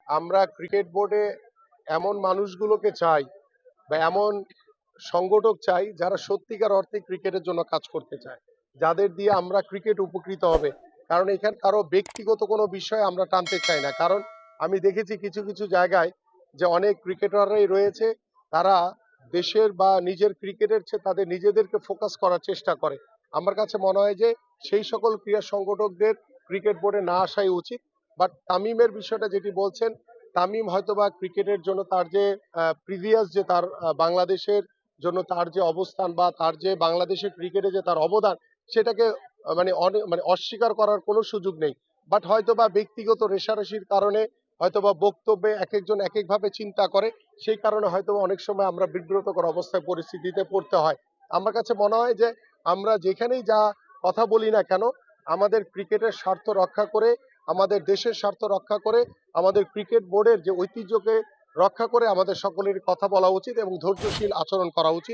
আমরা ক্রিকেট বোর্ডে এমন মানুষগুলোকে চাই বা এমন সংগঠক চাই যারা সত্যিকার অর্থে ক্রিকেটের জন্য কাজ করতে চায়, যাদের দিয়ে আমরা ক্রিকেট উপকৃত হবে। কারণ এখানে কারো ব্যক্তিগত কোনো বিষয় আমরা টানতে চাই না। কারণ আমি দেখেছি কিছু কিছু জায়গায় যে অনেক ক্রিকেটাররাই রয়েছে, তারা দেশের বা নিজের ক্রিকেটের চেয়ে তাদের নিজেদেরকে ফোকাস করার চেষ্টা করে। আমার কাছে মনে হয় যে সেই সকল ক্রীড়া সংগঠকদের ক্রিকেট বোর্ডে না আসাই উচিত। বাট তামিমের বিষয়টা যেটি বলছেন, তামিম হয়তোবা ক্রিকেটের জন্য তার যে প্রিভিয়াস যে তার বাংলাদেশের জন্য তার যে অবস্থান বা তার যে বাংলাদেশের ক্রিকেটে যে তার অবদান, সেটাকে মানে অস্বীকার করার কোনো সুযোগ নেই। বাট হয়তোবা ব্যক্তিগত রেষারেষির কারণে, হয়তোবা বক্তব্যে একেকজন একেকভাবে চিন্তা করে, সেই কারণে হয়তোবা অনেক সময় আমরা বিব্রতকর অবস্থায় পরিস্থিতিতে পড়তে হয়। আমার কাছে মনে হয় যে আমরা যেখানেই যা কথা বলি না কেন, আমাদের ক্রিকেটের স্বার্থ রক্ষা করে, আমাদের দেশের স্বার্থ রক্ষা করে, আমাদের ক্রিকেট বোর্ডের যে ঐতিহ্যকে রক্ষা করে আমাদের সকলের কথা বলা উচিত এবং ধৈর্যশীল আচরণ করা উচিত।